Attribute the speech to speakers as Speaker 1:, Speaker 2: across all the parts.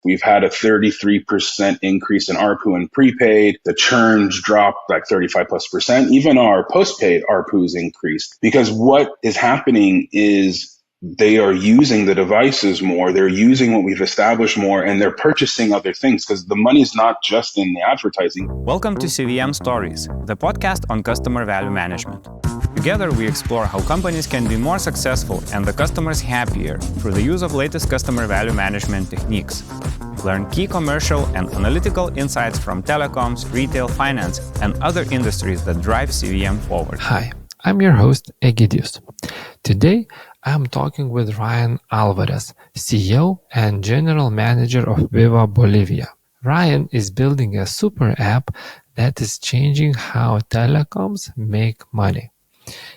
Speaker 1: We've had a 33% increase in ARPU in prepaid. The churn's dropped like 35+%. Even our postpaid ARPU's increased because what is happening is they are using the devices more. They're using what we've established more, and they're purchasing other things because the money's not just in the advertising.
Speaker 2: Welcome to CVM Stories, the podcast on customer value management. Together, we explore how companies can be more successful and the customers happier through the use of latest customer value management techniques. Learn key commercial and analytical insights from telecoms, retail, finance, and other industries that drive CVM forward.
Speaker 3: Hi, I'm your host, Egidius. Today, I'm talking with Ryan Alvarez, CEO and General Manager of VIVA Bolivia. Ryan is building a super app that is changing how telecoms make money.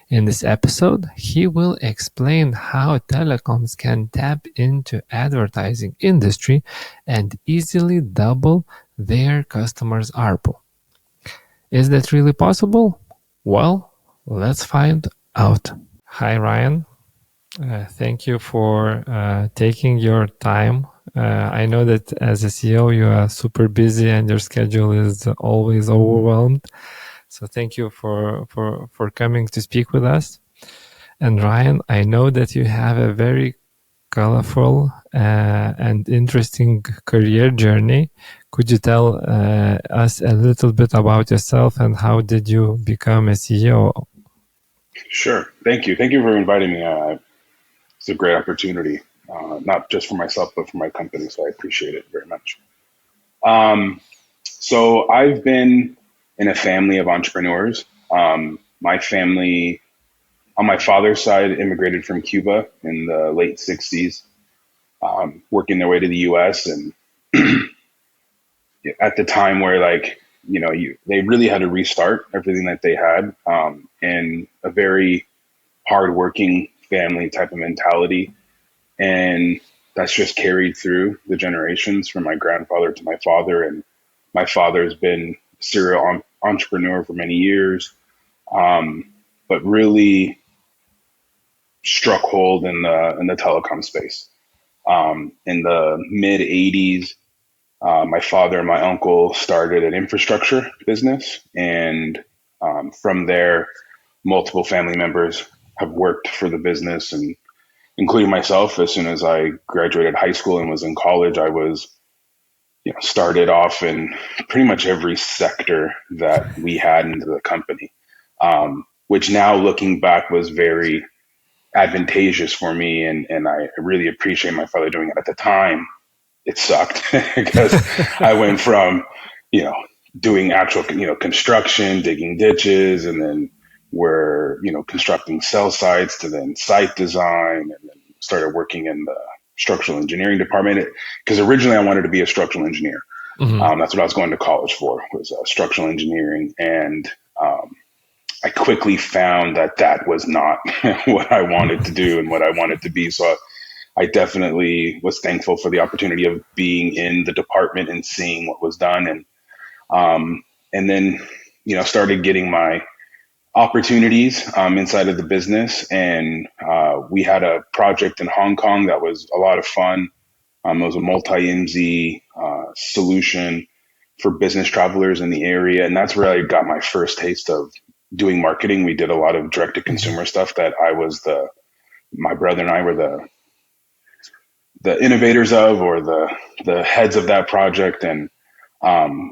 Speaker 3: In this episode, he will explain how telecoms can tap into advertising industry and easily double their customers' ARPU. Is that really possible? Well, let's find out. Hi, Ryan. Thank you for taking your time. I know that as a CEO, you are super busy and your schedule is always overwhelmed. So thank you for coming to speak with us. And Ryan, I know that you have a very colorful and interesting career journey. Could you tell us a little bit about yourself and how did you become a CEO?
Speaker 1: Sure. Thank you. Thank you for inviting me. It's a great opportunity, not just for myself, but for my company. So I appreciate it very much. So I've been in a family of entrepreneurs. My family, on my father's side, immigrated from Cuba in the late 60s, working their way to the US. And at the time where they really had to restart everything that they had, and a very hardworking family type of mentality. And that's just carried through the generations from my grandfather to my father. And my father's been a serial entrepreneur for many years, but really struck hold in the telecom space. In the mid 80s, my father and my uncle started an infrastructure business. And from there, multiple family members have worked for the business, and including myself. As soon as I graduated high school and was in college, I was started off in pretty much every sector that we had into the company, which now looking back was very advantageous for me. And I really appreciate my father doing it. At the time, it sucked because I went from, doing actual, construction, digging ditches, and then we're, constructing cell sites, to then site design, and then started working in the structural engineering department. Because originally I wanted to be a structural engineer. Mm-hmm. That's what I was going to college for, was structural engineering. And I quickly found that was not what I wanted to do and what I wanted to be. So I definitely was thankful for the opportunity of being in the department and seeing what was done. And then, started getting my opportunities inside of the business. And we had a project in Hong Kong that was a lot of fun. It was a multi-MZ solution for business travelers in the area. And that's where I got my first taste of doing marketing. We did a lot of direct-to-consumer stuff that my brother and I were the innovators of, or the heads of that project. And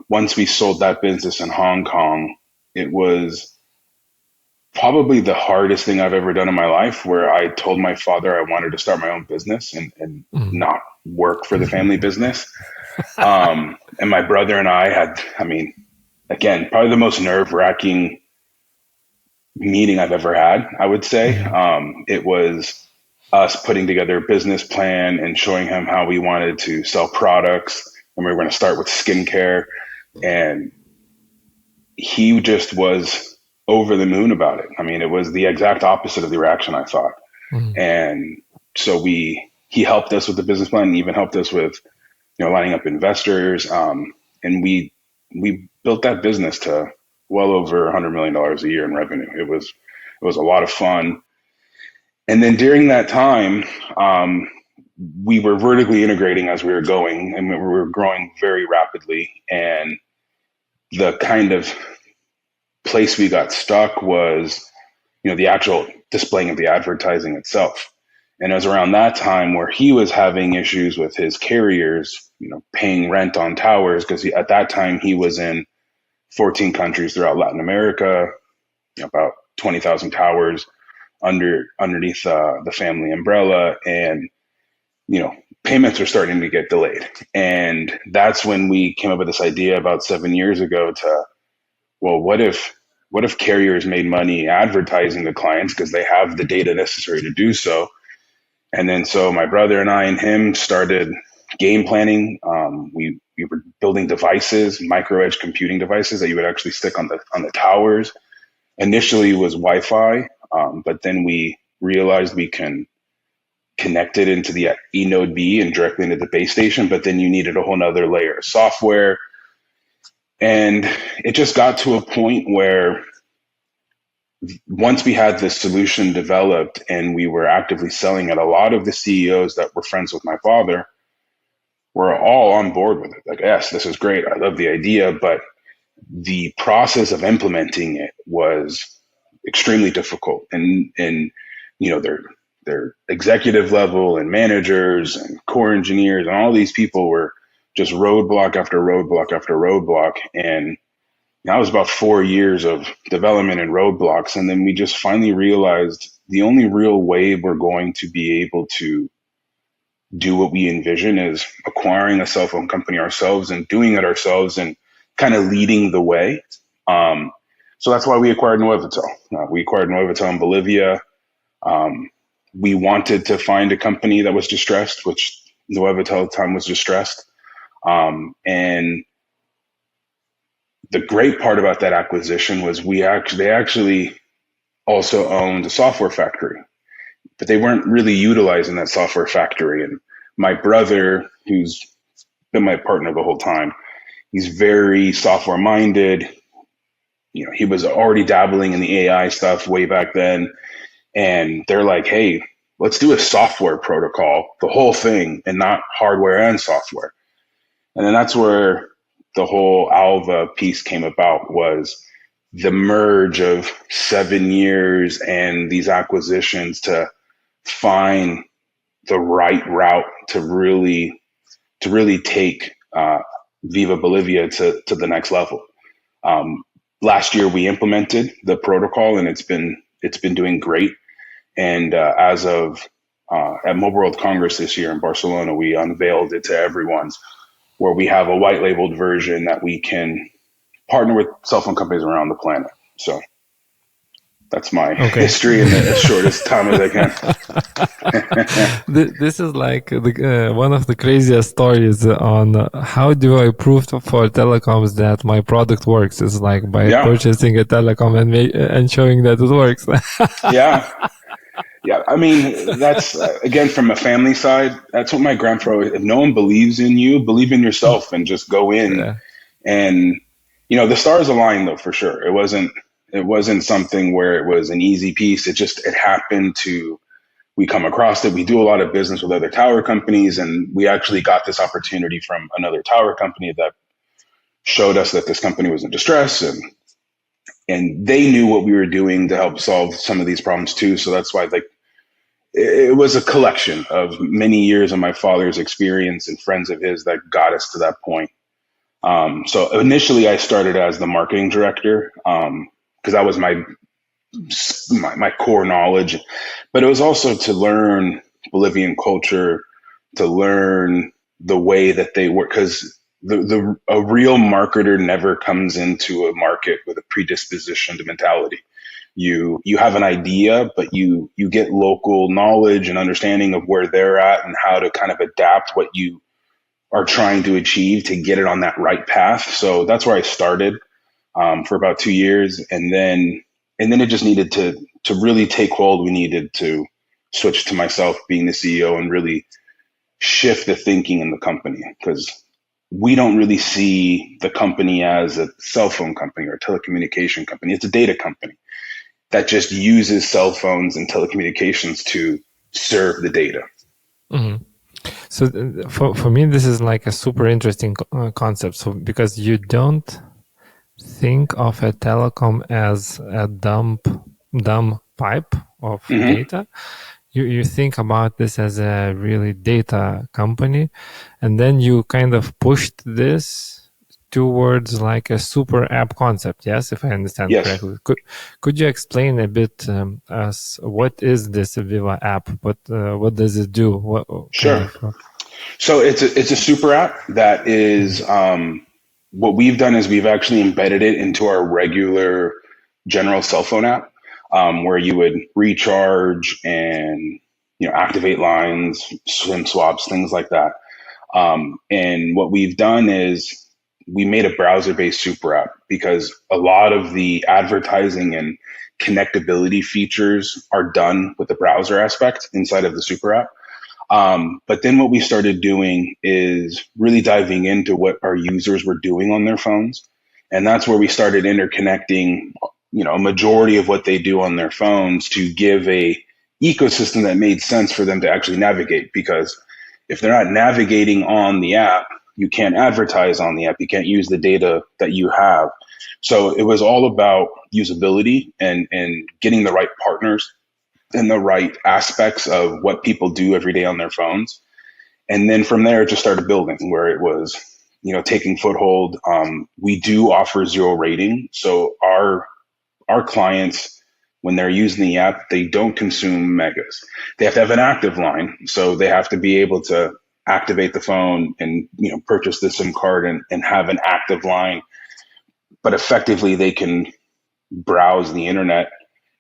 Speaker 1: once we sold that business in Hong Kong, it was probably the hardest thing I've ever done in my life, where I told my father I wanted to start my own business and not work for the family business. And my brother and I had, again, probably the most nerve-wracking meeting I've ever had, I would say. It was us putting together a business plan and showing him how we wanted to sell products. And we were going to start with skincare. And he just was over the moon about it. It was the exact opposite of the reaction I thought. Mm-hmm. And so he helped us with the business plan, and even helped us with, lining up investors. And we built that business to well over $100 million a year in revenue. It was a lot of fun. And then during that time, we were vertically integrating as we were going, and we were growing very rapidly. And the kind of place we got stuck was, the actual displaying of the advertising itself. And it was around that time where he was having issues with his carriers, paying rent on towers, because at that time he was in 14 countries throughout Latin America, about 20,000 towers underneath the family umbrella. And, payments are starting to get delayed. And that's when we came up with this idea about 7 years ago well, what if carriers made money advertising to clients because they have the data necessary to do so? And then so my brother and I and him started game planning. We were building devices, micro edge computing devices that you would actually stick on the towers. Initially it was Wi-Fi, but then we realized we can connect it into the eNode B and directly into the base station, but then you needed a whole nother layer of software. And it just got to a point where once we had this solution developed and we were actively selling it, a lot of the CEOs that were friends with my father were all on board with it. Like, yes, this is great. I love the idea, but the process of implementing it was extremely difficult. And their executive level and managers and core engineers and all these people were just roadblock after roadblock after roadblock. And that was about 4 years of development and roadblocks. And then we just finally realized the only real way we're going to be able to do what we envision is acquiring a cell phone company ourselves and doing it ourselves and kind of leading the way. So that's why we acquired Nuevatel. We acquired Nuevatel in Bolivia. We wanted to find a company that was distressed, which Nuevatel at the time was distressed. And the great part about that acquisition was they actually also owned a software factory, but they weren't really utilizing that software factory. And my brother, who's been my partner the whole time, he's very software minded. He was already dabbling in the AI stuff way back then. And they're like, hey, let's do a software protocol, the whole thing, and not hardware and software. And then that's where the whole Alva piece came about, was the merge of 7 years and these acquisitions to find the right route to really take Viva Bolivia to the next level. Last year we implemented the protocol and it's been doing great. And as of at Mobile World Congress this year in Barcelona, we unveiled it to everyone's, where we have a white labeled version that we can partner with cell phone companies around the planet. So that's my history in the shortest time as I can.
Speaker 3: This is like one of the craziest stories on how do I prove for telecoms that my product works. It's like by purchasing a telecom and showing that it works.
Speaker 1: Yeah. I mean, that's, again, from a family side, that's what my grandfather, if no one believes in you, believe in yourself and just go in. Yeah. And, the stars aligned though, for sure. It wasn't something where it was an easy piece. It happened we come across it. We do a lot of business with other tower companies, and we actually got this opportunity from another tower company that showed us that this company was in distress, and they knew what we were doing to help solve some of these problems too. So that's why it was a collection of many years of my father's experience and friends of his that got us to that point. So initially I started as the marketing director, because that was my core knowledge, but it was also to learn Bolivian culture, to learn the way that they work, because a real marketer never comes into a market with a predispositioned mentality. You have an idea, but you get local knowledge and understanding of where they're at and how to kind of adapt what you are trying to achieve to get it on that right path. So that's where I started for about 2 years, and then it just needed to really take hold. We needed to switch to myself being the CEO and really shift the thinking in the company, because we don't really see the company as a cell phone company or a telecommunication company. It's a data company that just uses cell phones and telecommunications to serve the data.
Speaker 3: Mm-hmm. So for me, this is like a super interesting concept. So because you don't think of a telecom as a dumb pipe of data. You think about this as a really data company, and then you kind of pushed this towards like a super app concept. Yes, if I understand
Speaker 1: Yes.
Speaker 3: correctly. Could you explain a bit as what is this Viva app? What does it do? What kind
Speaker 1: Sure.
Speaker 3: of
Speaker 1: So it's a super app that is what we've done is we've actually embedded it into our regular general cell phone app, where you would recharge and activate lines, SIM swaps, things like that. And what we've done is we made a browser-based super app because a lot of the advertising and connectability features are done with the browser aspect inside of the super app. But then what we started doing is really diving into what our users were doing on their phones. And that's where we started interconnecting, a majority of what they do on their phones to give a ecosystem that made sense for them to actually navigate. Because if they're not navigating on the app, you can't advertise on the app. You can't use the data that you have. So it was all about usability and getting the right partners and the right aspects of what people do every day on their phones. And then from there, it just started building where it was, taking foothold. We do offer 0 rating. So our clients, when they're using the app, they don't consume megas. They have to have an active line. So they have to be able to activate the phone and, purchase the SIM card and have an active line. But effectively, they can browse the internet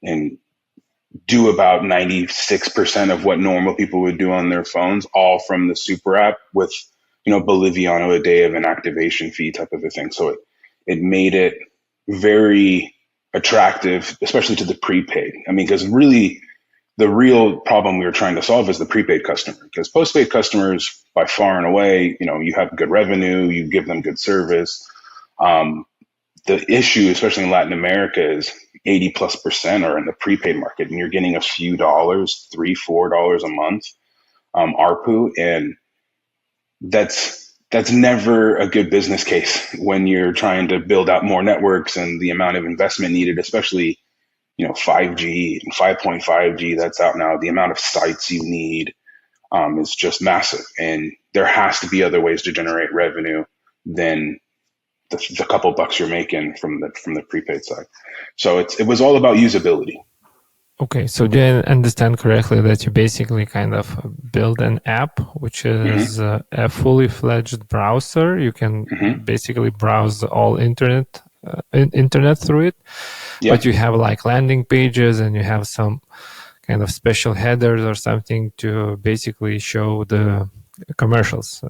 Speaker 1: and do about 96% of what normal people would do on their phones, all from the super app with, Boliviano a day of an activation fee type of a thing. So it made it very attractive, especially to the prepaid. I mean, because really the real problem we were trying to solve is the prepaid customer, because postpaid customers by far and away, you have good revenue, you give them good service. The issue, especially in Latin America, is 80+% are in the prepaid market, and you're getting a few dollars, $3, $4 a month, ARPU, and that's never a good business case when you're trying to build out more networks and the amount of investment needed, especially 5G and 5.5G that's out now. The amount of sites you need is just massive, and there has to be other ways to generate revenue than the couple bucks you're making from the prepaid side. So it was all about usability.
Speaker 3: Okay, so do I understand correctly that you basically kind of build an app which is a fully fledged browser? You can basically browse all internet through it,
Speaker 1: Yeah.
Speaker 3: but you have like landing pages and you have some kind of special headers or something to basically show the commercials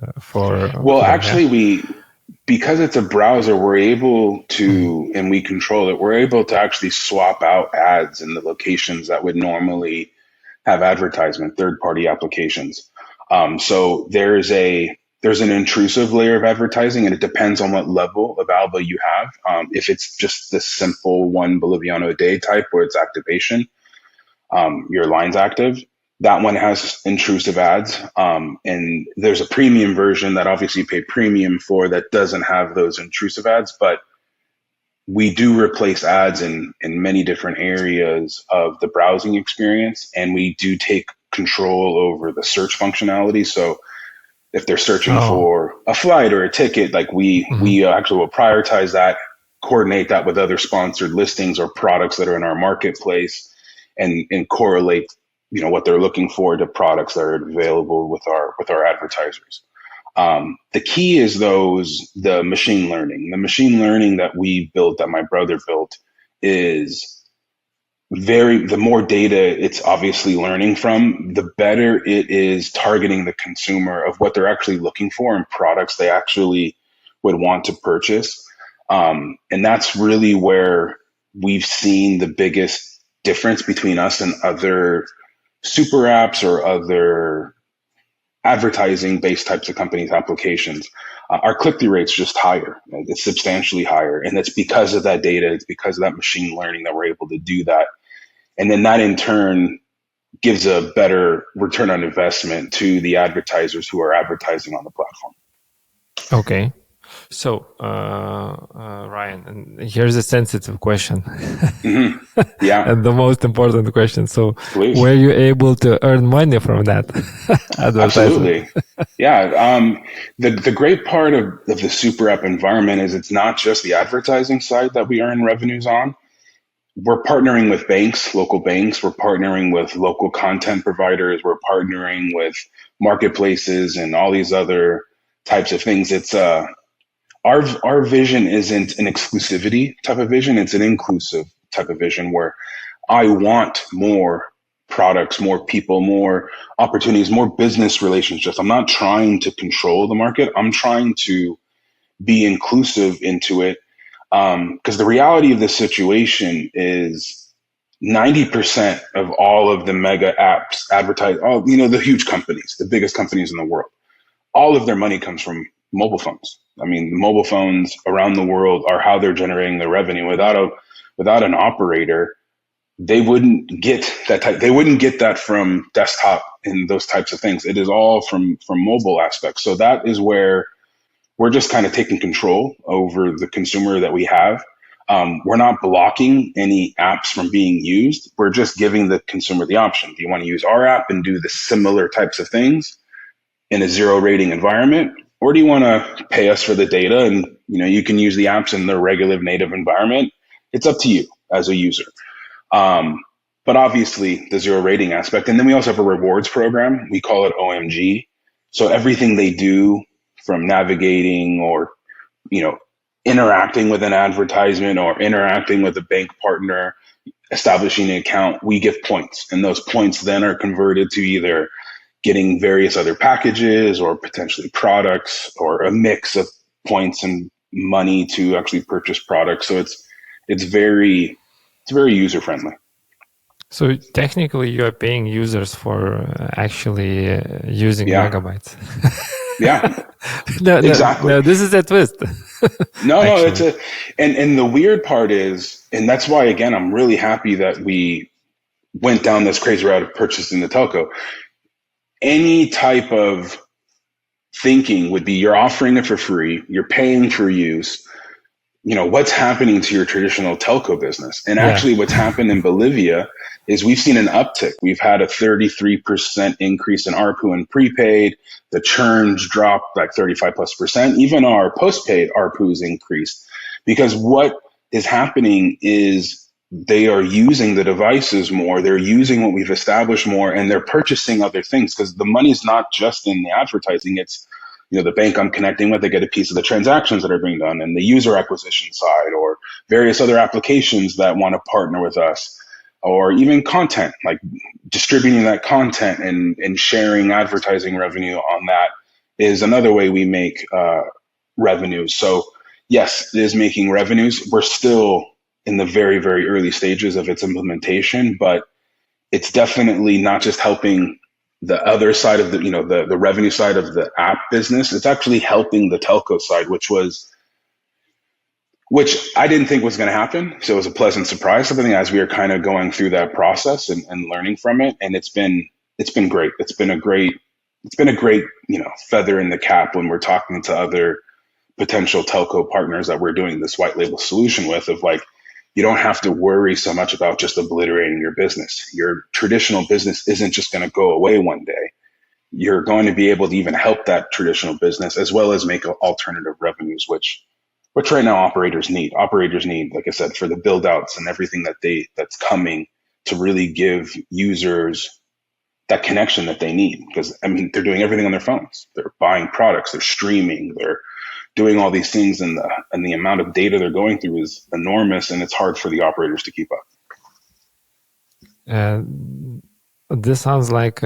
Speaker 1: because it's a browser, we're able to, and we control it, we're able to actually swap out ads in the locations that would normally have advertisement, third-party applications. So there's an intrusive layer of advertising, and it depends on what level of Alva you have. If it's just the simple 1 Boliviano a day type where it's activation, your line's active, that one has intrusive ads. And there's a premium version that obviously you pay premium for that doesn't have those intrusive ads, but we do replace ads in many different areas of the browsing experience. And we do take control over the search functionality. So if they're searching for a flight or a ticket, like we actually will prioritize that, coordinate that with other sponsored listings or products that are in our marketplace, and correlate what they're looking for to products that are available with our advertisers. The key is the machine learning. The machine learning that we built, that my brother built, is the more data it's obviously learning from, the better it is targeting the consumer of what they're actually looking for and products they actually would want to purchase. And that's really where we've seen the biggest difference between us and other super apps or other advertising-based types of companies' applications. Our click-through rate's just higher. It's substantially higher. And it's because of that data. It's because of that machine learning that we're able to do that. And then that in turn gives a better return on investment to the advertisers who are advertising on the platform.
Speaker 3: Okay. So, Ryan, and here's a sensitive question.
Speaker 1: Yeah,
Speaker 3: and the most important question. So,
Speaker 1: please.
Speaker 3: were you able to earn money from that advertisement?
Speaker 1: Absolutely. Yeah. The great part of the super app environment is it's not just the advertising side that we earn revenues on. We're partnering with banks, local banks. We're partnering with local content providers. We're partnering with marketplaces and all these other types of things. It's our vision isn't an exclusivity type of vision. It's an inclusive type of vision where I want more products, more people, more opportunities, more business relationships. I'm not trying to control the market. I'm trying to be inclusive into it. Because the reality of this situation is 90% of all of the mega apps advertise, the huge companies, the biggest companies in the world, all of their money comes from mobile phones. I mean, mobile phones around the world are how they're generating their revenue. Without an operator, they wouldn't get they wouldn't get that from desktop and those types of things. It is all from mobile aspects. So that is where we're just kind of taking control over the consumer that we have. We're not blocking any apps from being used. We're just giving the consumer the option. Do you want to use our app and do the similar types of things in a zero rating environment? Or do you want to pay us for the data and you can use the apps in their regular native environment? It's up to you as a user. But obviously the zero rating aspect. And then we also have a rewards program. We call it OMG. So everything they do from navigating or, interacting with an advertisement or interacting with a bank partner, establishing an account, we give points. And those points then are converted to either getting various other packages or potentially products or a mix of points and money to actually purchase products. So it's very user friendly.
Speaker 3: So technically, you are paying users for actually using megabytes.
Speaker 1: Yeah,
Speaker 3: no,
Speaker 1: exactly.
Speaker 3: No, this is a twist.
Speaker 1: No, it's and the weird part is, and that's why again, I'm really happy that we went down this crazy route of purchasing the telco. Any type of thinking would be you're offering it for free, you're paying for use. What's happening to your traditional telco business? And actually what's happened in Bolivia is we've seen an uptick. We've had a 33% increase in ARPU and prepaid. The churn's dropped like 35+%. Even our postpaid ARPU has increased because what is happening is they are using the devices more. They're using what we've established more, and they're purchasing other things because the money's not just in the advertising. It's the bank I'm connecting with, they get a piece of the transactions that are being done and the user acquisition side or various other applications that want to partner with us or even content, like distributing that content and sharing advertising revenue on that is another way we make revenue. So yes, it is making revenues. We're still in the very, very early stages of its implementation, but it's definitely not just helping the other side of the revenue side of the app business. It's actually helping the telco side, which I didn't think was going to happen. So it was a pleasant surprise. Something as we are kind of going through that process and learning from it. And it's been great. It's been a great, feather in the cap when we're talking to other potential telco partners that we're doing this white label solution with of like, you don't have to worry so much about just obliterating your business. Your traditional business isn't just going to go away one day. You're going to be able to even help that traditional business as well as make alternative revenues, which right now operators need. Operators need, like I said, for the build outs and everything that's coming to really give users that connection that they need. Because they're doing everything on their phones. They're buying products, they're streaming, they're doing all these things, and the amount of data they're going through is enormous, and it's hard for the operators to keep up.
Speaker 3: This sounds like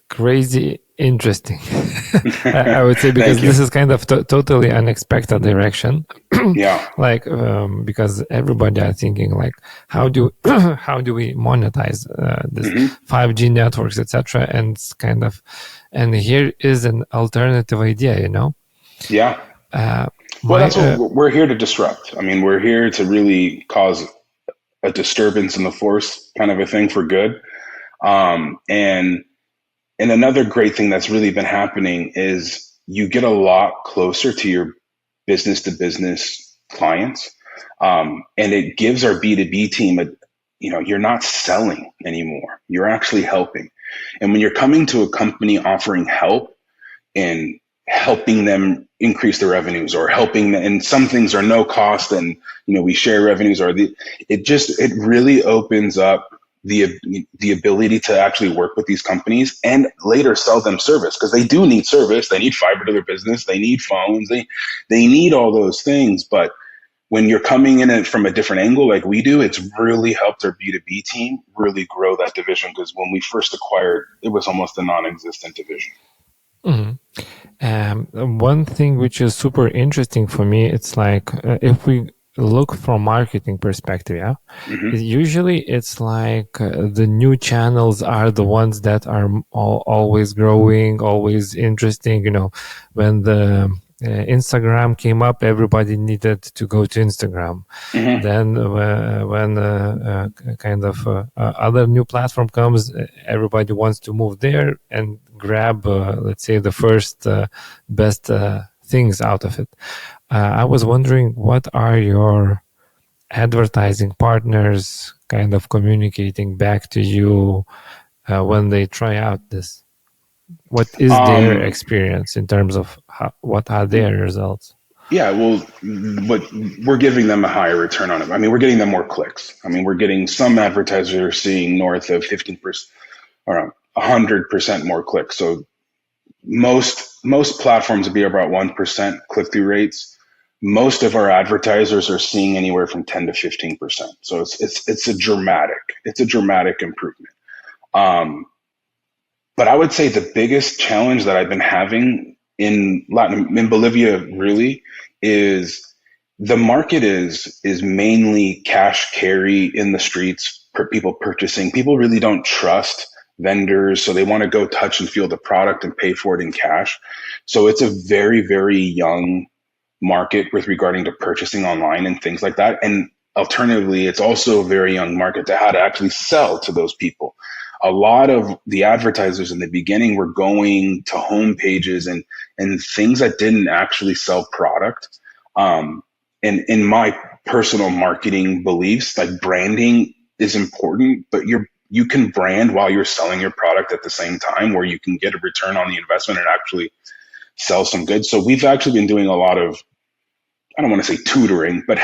Speaker 3: crazy interesting. I would say because this is kind of totally unexpected direction.
Speaker 1: Yeah.
Speaker 3: Like because everybody are thinking like, how do we monetize this 5G networks, etc. And here is an alternative idea,
Speaker 1: Yeah. Well, that's what we're here to disrupt. We're here to really cause a disturbance in the force kind of a thing for good. And another great thing that's really been happening is you get a lot closer to your business to business clients. And it gives our B2B team you're not selling anymore. You're actually helping. And when you're coming to a company offering help and helping them increase their revenues or helping them, and some things are no cost and, we share revenues it really opens up the ability to actually work with these companies and later sell them service, because they do need service. They need fiber to their business. They need phones. They need all those things. But when you're coming in it from a different angle like we do, it's really helped our B2B team really grow that division, because when we first acquired, it was almost a non-existent division.
Speaker 3: One thing which is super interesting for me, it's like if we look from marketing perspective, usually it's like the new channels are the ones that are always growing, always interesting. When the Instagram came up, everybody needed to go to Instagram. Then when other new platform comes, everybody wants to move there and grab, let's say, the first best things out of it. I was wondering, what are your advertising partners kind of communicating back to you when they try out this? What is their experience in terms of what are their results?
Speaker 1: Yeah, well, we're giving them a higher return on it. I mean, we're getting them more clicks. I mean, we're getting some advertisers are seeing north of 15% or 100% more clicks. So most platforms would be about 1% click-through rates. Most of our advertisers are seeing anywhere from 10 to 15%. So it's a dramatic improvement. But I would say the biggest challenge that I've been having in Bolivia really is the market is mainly cash carry in the streets, people purchasing. People really don't trust vendors, so they want to go touch and feel the product and pay for it in cash. So it's a very, very young market with regarding to purchasing online and things like that. And alternatively, it's also a very young market to how to actually sell to those people. A lot of the advertisers in the beginning were going to home pages and things that didn't actually sell product. And in my personal marketing beliefs, like branding is important, but you can brand while you're selling your product at the same time, where you can get a return on the investment and actually sell some goods. So we've actually been doing a lot of, I don't want to say tutoring, but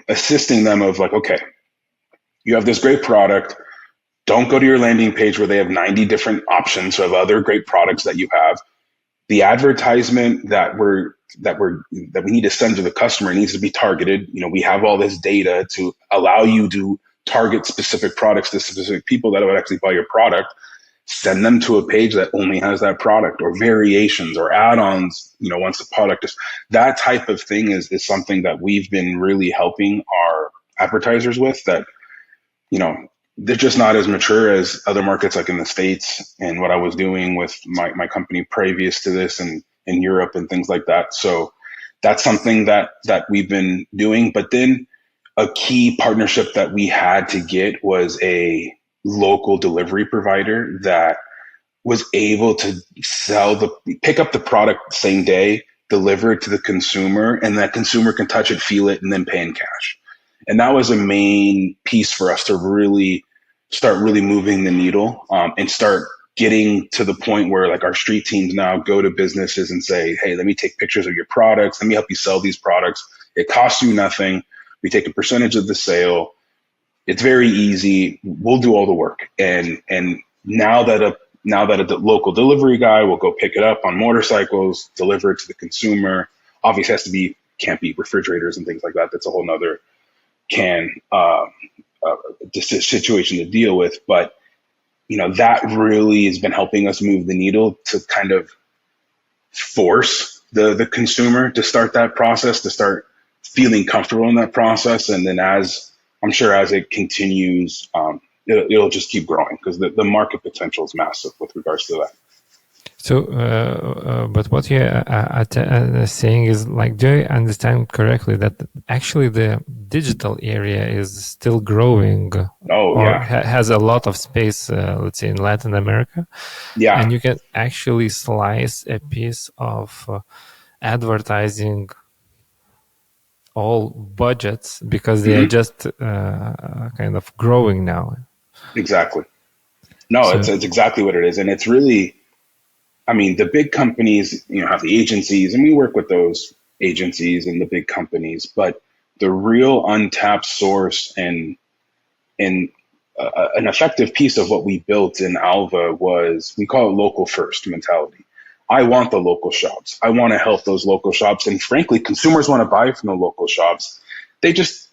Speaker 1: assisting them of like, okay, you have this great product. Don't go to your landing page where they have 90 different options of other great products that you have. The advertisement that we need to send to the customer needs to be targeted. We have all this data to allow you to target specific products to specific people that would actually buy your product. Send them to a page that only has that product, or variations or add-ons, once the product is. That type of thing is something that we've been really helping our advertisers with, that, they're just not as mature as other markets like in the States and what I was doing with my company previous to this and in Europe and things like that. So that's something that we've been doing. But then a key partnership that we had to get was a local delivery provider that was able to pick up the product same day, deliver it to the consumer, and that consumer can touch it, feel it, and then pay in cash. And that was a main piece for us to really start moving the needle, and start getting to the point where like our street teams now go to businesses and say, hey, let me take pictures of your products. Let me help you sell these products. It costs you nothing. We take a percentage of the sale. It's very easy. We'll do all the work. And now that a local delivery guy will go pick it up on motorcycles, deliver it to the consumer. Obviously can't be refrigerators and things like that. That's a whole nother situation to deal with. But, that really has been helping us move the needle to kind of force the consumer to start that process, to start feeling comfortable in that process. And then as it continues, it'll just keep growing, because the market potential is massive with regards to that.
Speaker 3: So, but what you're saying is like, do I understand correctly that actually the digital area is still growing
Speaker 1: Oh
Speaker 3: or
Speaker 1: yeah,
Speaker 3: has a lot of space, let's say in Latin America,
Speaker 1: yeah,
Speaker 3: and you can actually slice a piece of advertising all budgets because they are
Speaker 1: hmm
Speaker 3: just kind of growing now.
Speaker 1: exactly. No,
Speaker 3: So,
Speaker 1: it's exactly what it is, and it's really, I mean, the big companies, have the agencies, and we work with those agencies and the big companies, but the real untapped source and an effective piece of what we built in Alva was, we call it local first mentality. I want the local shops. I want to help those local shops. And frankly, consumers want to buy from the local shops. They just,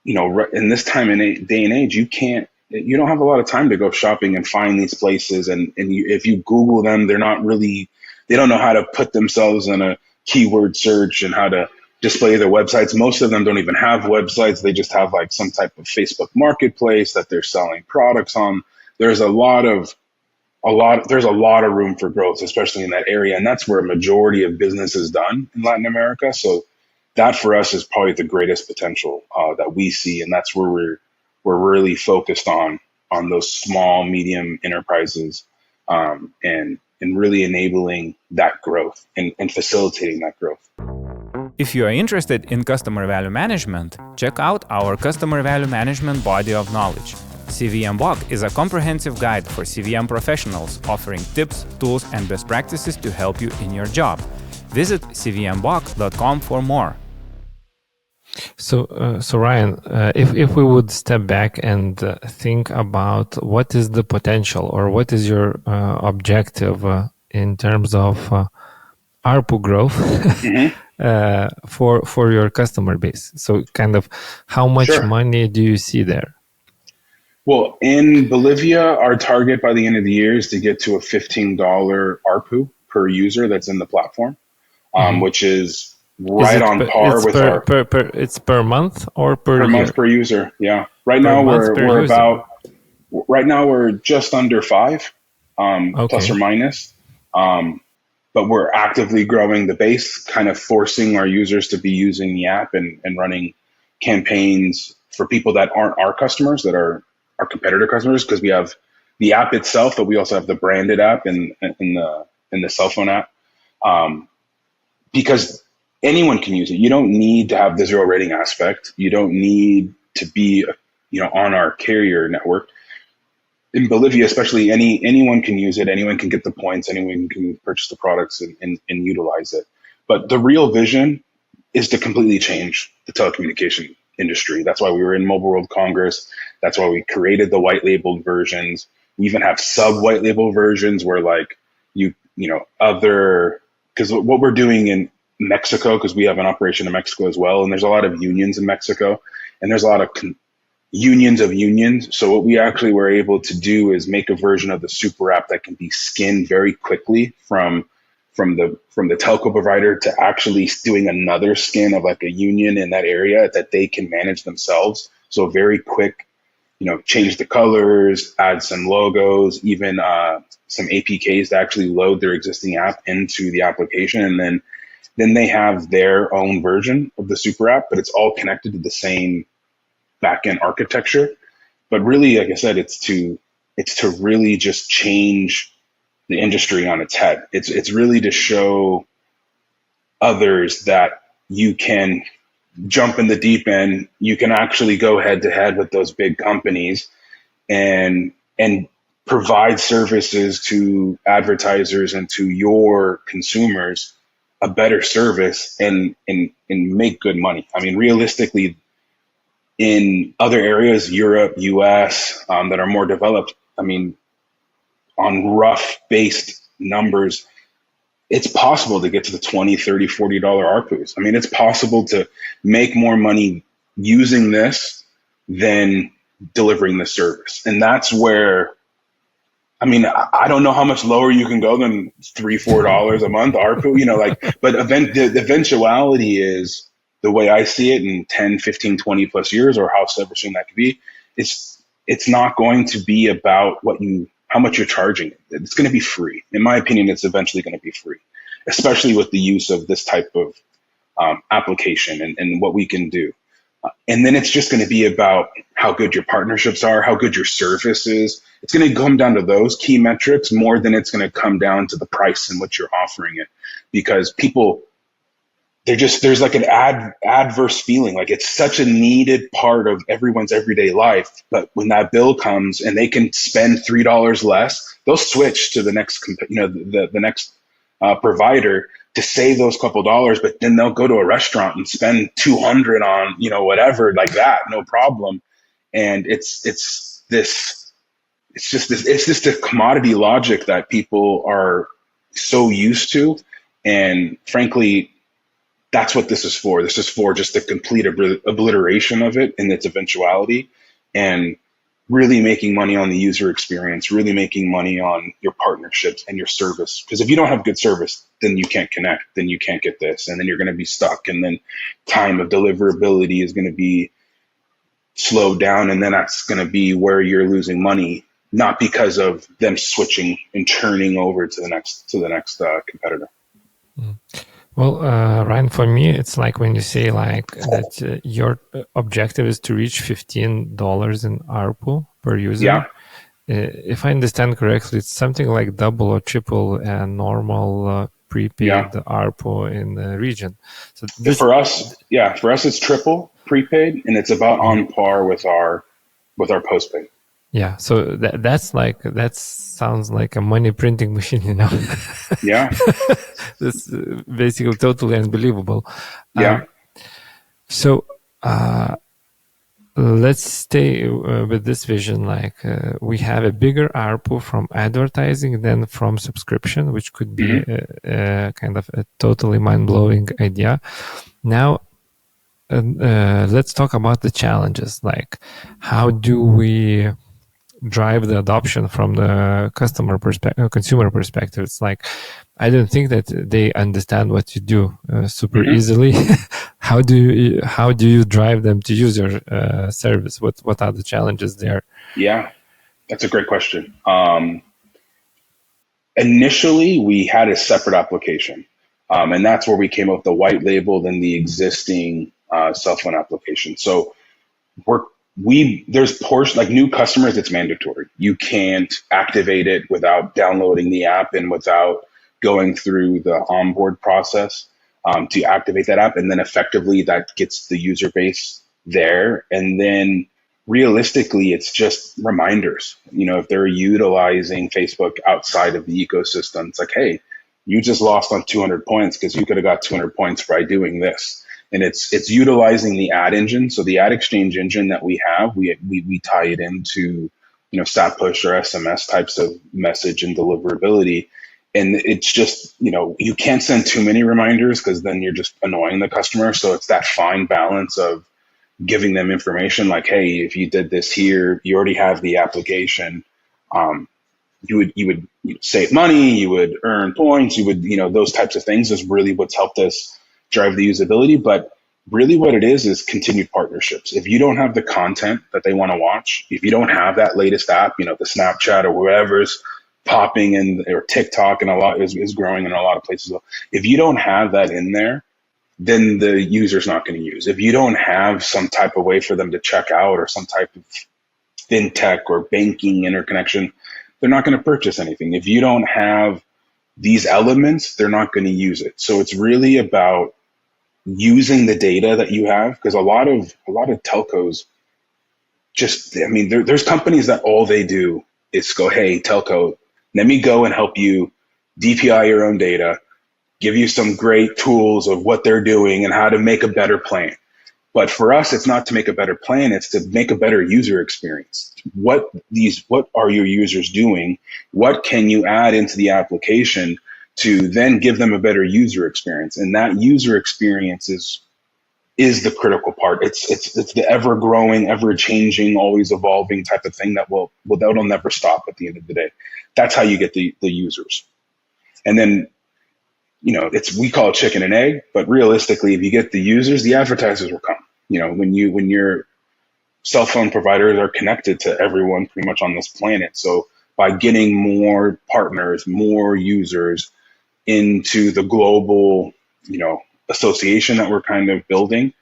Speaker 1: in this time and day and age, you don't have a lot of time to go shopping and find these places. If you Google them, they don't know how to put themselves in a keyword search and how to display their websites. Most of them don't even have websites. They just have like some type of Facebook marketplace that they're selling products on. There's there's a lot of room for growth, especially in that area. And that's where a majority of business is done in Latin America. So that for us is probably the greatest potential that we see. And that's where we're really focused on those small, medium enterprises, and really enabling that growth and facilitating that growth.
Speaker 2: If you are interested in customer value management, check out our customer value management body of knowledge. CVM Book is a comprehensive guide for CVM professionals offering tips, tools, and best practices to help you in your job. Visit cvmbook.com for more.
Speaker 3: So Ryan, if we would step back and think about what is the potential or what is your objective in terms of ARPU growth
Speaker 1: Mm-hmm.
Speaker 3: for your customer base. So kind of how much
Speaker 1: Sure.
Speaker 3: money do you see there?
Speaker 1: Well, in Bolivia, our target by the end of the year is to get to a $15 ARPU per user that's in the platform,
Speaker 3: Mhm.
Speaker 1: which is
Speaker 3: Is
Speaker 1: right
Speaker 3: it
Speaker 1: on par with our
Speaker 3: it's per month or per
Speaker 1: per month
Speaker 3: year?
Speaker 1: per user. Yeah. Right
Speaker 3: Per
Speaker 1: now
Speaker 3: month per
Speaker 1: we're
Speaker 3: user.
Speaker 1: about right now we're just under five, plus or
Speaker 3: Okay.
Speaker 1: minus. But we're actively growing the base, kind of forcing our users to be using the app and running campaigns for people that aren't our customers, that are our competitor customers, because we have the app itself, but we also have the branded app and in the cell phone app. Um, because anyone can use it. You don't need to have the zero rating aspect. You don't need to be, on our carrier network. In Bolivia, especially, anyone can use it. Anyone can get the points. Anyone can purchase the products and utilize it. But the real vision is to completely change the telecommunication industry. That's why we were in Mobile World Congress. That's why we created the white labeled versions. We even have sub white label versions where like other, because what we're doing in Mexico, because we have an operation in Mexico as well, and there's a lot of unions in Mexico, and there's a lot of unions of unions. So what we actually were able to do is make a version of the super app that can be skinned very quickly from the telco provider to actually doing another skin of like a union in that area that they can manage themselves. So very quick, change the colors, add some logos, even some APKs to actually load their existing app into the application, and then they have their own version of the super app, but it's all connected to the same backend architecture. But really, like I said, it's to really just change the industry on its head. It's really to show others that you can jump in the deep end. You can actually go head to head with those big companies and provide services to advertisers and to your consumers a better service and make good money. I mean, realistically, in other areas, Europe, US, that are more developed, I mean, on rough based numbers, it's possible to get to the 20, 30, $40 ARPUs. I mean, it's possible to make more money using this than delivering the service. And that's where, I mean, I don't know how much lower you can go than $3, $4 a month ARPU, but the eventuality is, the way I see it, in 10, 15, 20 plus years, or however soon that could be, it's not going to be about what you how much you're charging. It's going to be free. In my opinion, it's eventually going to be free, especially with the use of this type of application and what we can do. And then it's just going to be about how good your partnerships are, how good your service is. It's going to come down to those key metrics more than it's going to come down to the price in which you're offering it. Because people, there's like an adverse feeling, like it's such a needed part of everyone's everyday life. But when that bill comes and they can spend $3 less, they'll switch to the next, the next provider to save those couple dollars. But then they'll go to a restaurant and spend 200 on, whatever like that, no problem. And it's just a commodity logic that people are so used to. And frankly, that's what this is for. This is for just the complete obliteration of it in its eventuality, and really making money on the user experience, really making money on your partnerships and your service. Because if you don't have good service, then you can't connect, then you can't get this, and then you're going to be stuck. And then time of deliverability is going to be slowed down, and then that's going to be where you're losing money, not because of them switching and churning over to the next competitor.
Speaker 3: Mm. Well, Ryan, for me, it's like when you say like that your objective is to reach $15 in ARPU per user.
Speaker 1: Yeah.
Speaker 3: If I understand correctly, it's something like double or triple a normal prepaid ARPU in the region. So
Speaker 1: for us, it's triple prepaid, and it's about on par with our postpaid.
Speaker 3: Yeah, so that sounds like a money printing machine,
Speaker 1: Yeah.
Speaker 3: That's basically totally unbelievable.
Speaker 1: Yeah.
Speaker 3: So let's stay with this vision. Like we have a bigger ARPU from advertising than from subscription, which could be kind of a totally mind-blowing idea. Now, let's talk about the challenges. Like, how do we drive the adoption from the consumer perspective? It's like, I don't think that they understand what you do super easily. How do you drive them to use your service? What are the challenges there?
Speaker 1: Yeah, that's a great question. Initially, we had a separate application, and that's where we came up with the white label than the existing cell phone application. So there's portion, like new customers, it's mandatory. You can't activate it without downloading the app and without going through the onboard process to activate that app. And then effectively that gets the user base there. And then realistically, it's just reminders. If they're utilizing Facebook outside of the ecosystem, it's like, hey, you just lost on 200 points because you could have got 200 points by doing this. And it's utilizing the ad engine. So the ad exchange engine that we have, we tie it into, stat push or SMS types of message and deliverability. And it's just, you can't send too many reminders because then you're just annoying the customer. So it's that fine balance of giving them information like, hey, if you did this here, you already have the application. You would save money, you would earn points, you would, those types of things is really what's helped us drive the usability. But really what it is continued partnerships. If you don't have the content that they want to watch, if you don't have that latest app, the Snapchat or whatever's popping in, or TikTok and a lot is growing in a lot of places. If you don't have that in there, then the user's not going to use. If you don't have some type of way for them to check out or some type of fintech or banking interconnection, they're not going to purchase anything. If you don't have these elements, they're not going to use it. So it's really about using the data that you have, because a lot of telcos there's companies that all they do is go, hey, telco, let me go and help you DPI your own data, give you some great tools of what they're doing and how to make a better plan. But for us, it's not to make a better plan, it's to make a better user experience. What are your users doing? What can you add into the application to then give them a better user experience? And that user experience is the critical part. It's the ever growing, ever changing, always evolving type of thing that'll never stop at the end of the day. That's how you get the users. And then, we call it chicken and egg, but realistically, if you get the users, the advertisers will come. When your cell phone providers are connected to everyone pretty much on this planet. So by getting more partners, more users into the global, association that we're kind of building,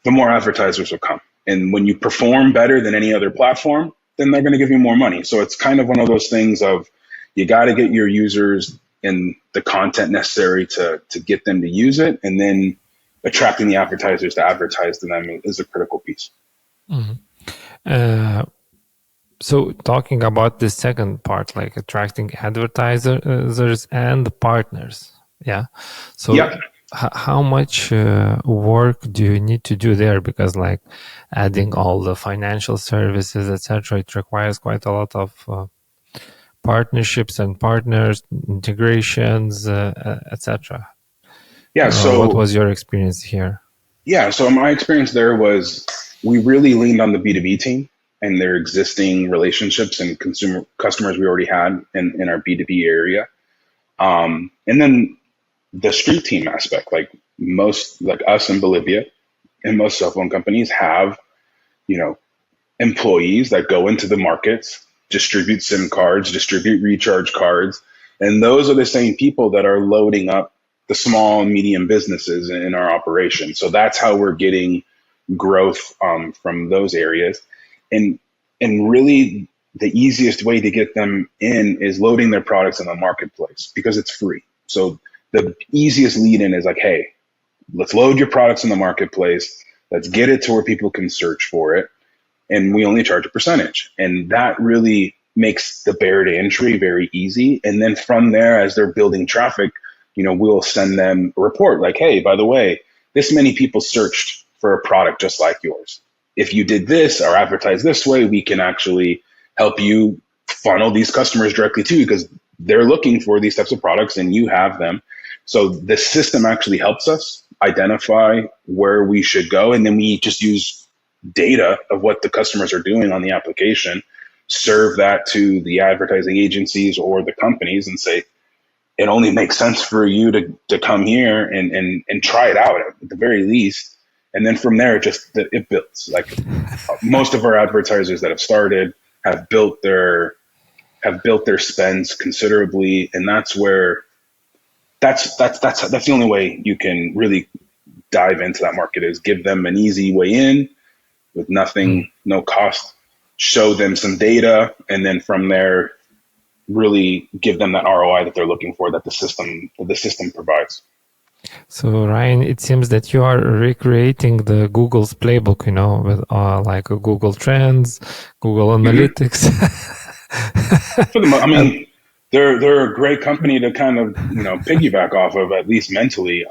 Speaker 1: the more advertisers will come. And when you perform better than any other platform, then they're going to give you more money. So it's kind of one of those things of you got to get your users and the content necessary to get them to use it. And then attracting the advertisers to advertise to them is a critical piece.
Speaker 3: So talking about the second part, like attracting advertisers and partners. Yeah. So how much work do you need to do there? Because like adding all the financial services, etc., it requires quite a lot of partnerships and partners, integrations, etc.
Speaker 1: Yeah. So
Speaker 3: what was your experience here?
Speaker 1: Yeah. So my experience there was we really leaned on the B2B team and their existing relationships and customers we already had in our B2B area. And then the street team aspect, like us in Bolivia and most cell phone companies have, employees that go into the markets, distribute SIM cards, distribute recharge cards. And those are the same people that are loading up the small and medium businesses in our operation. So that's how we're getting growth from those areas. And really the easiest way to get them in is loading their products in the marketplace because it's free. So the easiest lead in is like, hey, let's load your products in the marketplace. Let's get it to where people can search for it. And we only charge a percentage. And that really makes the barrier to entry very easy. And then from there, as they're building traffic, we'll send them a report like, hey, by the way, this many people searched for a product just like yours. If you did this or advertise this way, we can actually help you funnel these customers directly to you because they're looking for these types of products and you have them. So the system actually helps us identify where we should go. And then we just use data of what the customers are doing on the application, serve that to the advertising agencies or the companies and say, it only makes sense for you to come here and try it out at the very least. And then from there, it builds. Like most of our advertisers that have started have built their spends considerably, and that's where that's the only way you can really dive into that market is give them an easy way in with nothing, no cost, show them some data, and then from there really give them that ROI that they're looking for that the system provides.
Speaker 3: So Ryan, it seems that you are recreating the Google's playbook, with like Google Trends, Google Analytics.
Speaker 1: They're a great company to kind of piggyback off of, at least mentally.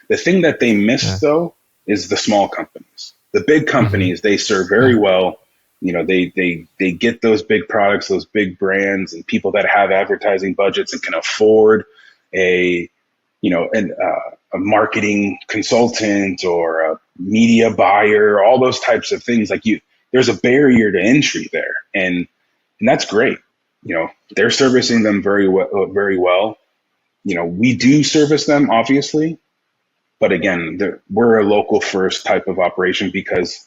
Speaker 1: The thing that they miss though is the small companies. The big companies they serve very well. They get those big products, those big brands, and people that have advertising budgets and can afford a marketing consultant or a media buyer, all those types of things. Like there's a barrier to entry there, and that's great. They're servicing them very well. We do service them obviously, but again, we're a local first type of operation because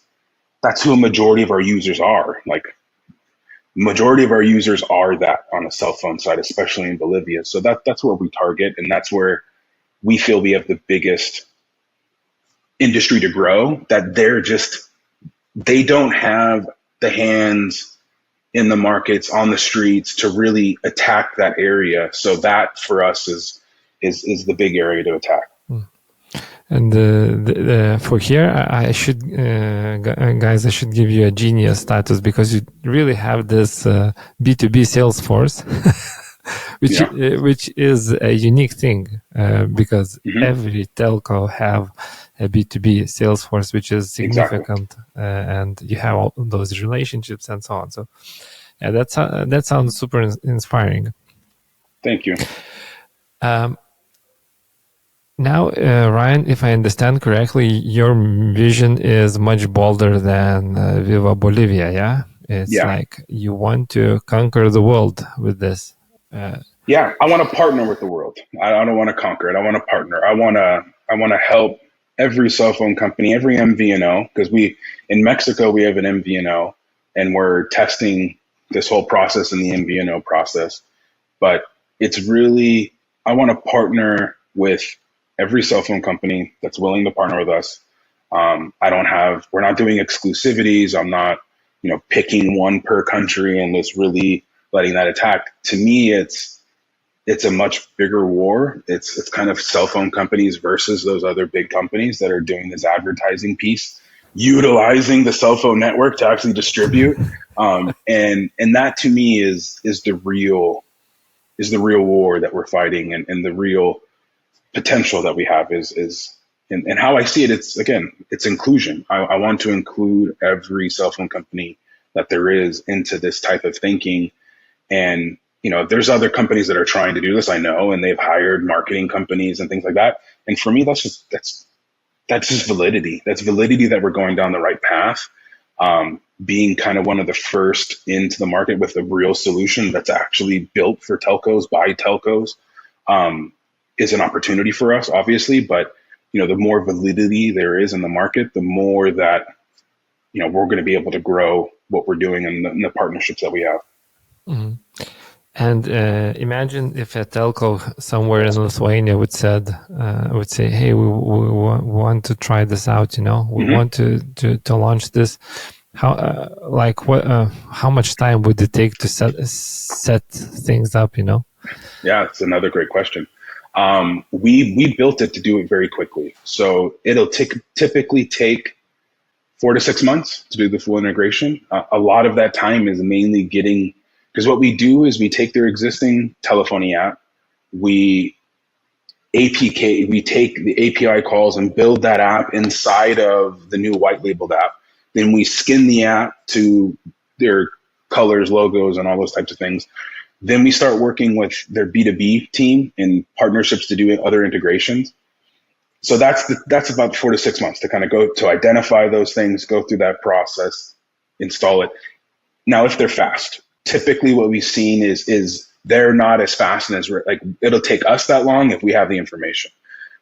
Speaker 1: that's who a majority of our users are. Like majority of our users are that on a cell phone side, especially in Bolivia. So that's where we target, and that's where we feel we have the biggest industry to grow, that they don't have the hands in the markets, on the streets to really attack that area. So that for us is the big area to attack.
Speaker 3: And for here, I should, guys, I should give you a genius status because you really have this B2B sales force, which is a unique thing because every telco have a B2B sales force, which is significant, and you have all those relationships and so on. So, yeah, that sounds super inspiring.
Speaker 1: Thank you.
Speaker 3: Now, Ryan, if I understand correctly, your vision is much bolder than Viva Bolivia, yeah? It's like you want to conquer the world with this.
Speaker 1: I want to partner with the world. I don't want to conquer it. I want to partner. I want to help every cell phone company, every MVNO, because in Mexico, we have an MVNO and we're testing this whole process and the MVNO process. But it's really, I want to partner with every cell phone company that's willing to partner with us. We're not doing exclusivities. I'm not, picking one per country and just really letting that attack. To me, it's a much bigger war. It's kind of cell phone companies versus those other big companies that are doing this advertising piece, utilizing the cell phone network to actually distribute. And that to me is the real war that we're fighting, and the real potential that we have is and how I see it, it's inclusion. I want to include every cell phone company that there is into this type of thinking. And, there's other companies that are trying to do this, I know, and they've hired marketing companies and things like that. And for me, that's just validity. That's validity that we're going down the right path. Being kind of one of the first into the market with a real solution that's actually built for telcos by telcos is an opportunity for us, obviously. But, the more validity there is in the market, the more that, we're going to be able to grow what we're doing and the partnerships that we have.
Speaker 3: Mm-hmm. And imagine if a telco somewhere in Lithuania would say, "Hey, we want to try this out. We want to launch this. How much time would it take to set things up?
Speaker 1: Yeah, it's another great question. We built it to do it very quickly, so it'll typically take 4 to 6 months to do the full integration. A lot of that time is mainly because what we do is we take their existing telephony app, we take the API calls and build that app inside of the new white labeled app. Then we skin the app to their colors, logos, and all those types of things. Then we start working with their B2B team in partnerships to do other integrations. So that's about 4 to 6 months to kind of go to identify those things, go through that process, install it. Now, if they're fast, typically what we've seen is they're not as fast, and it'll take us that long if we have the information.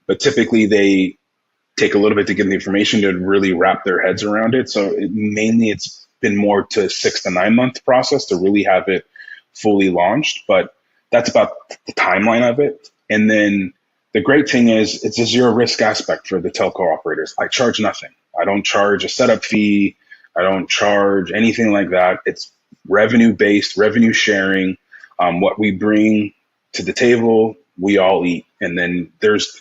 Speaker 1: But typically they take a little bit to get the information to really wrap their heads around it. So mainly it's been more to 6 to 9 month process to really have it fully launched. But that's about the timeline of it. And then the great thing is it's a zero risk aspect for the telco operators. I charge nothing. I don't charge a setup fee. I don't charge anything like that. It's revenue based, revenue sharing. What we bring to the table, we all eat. And then there's,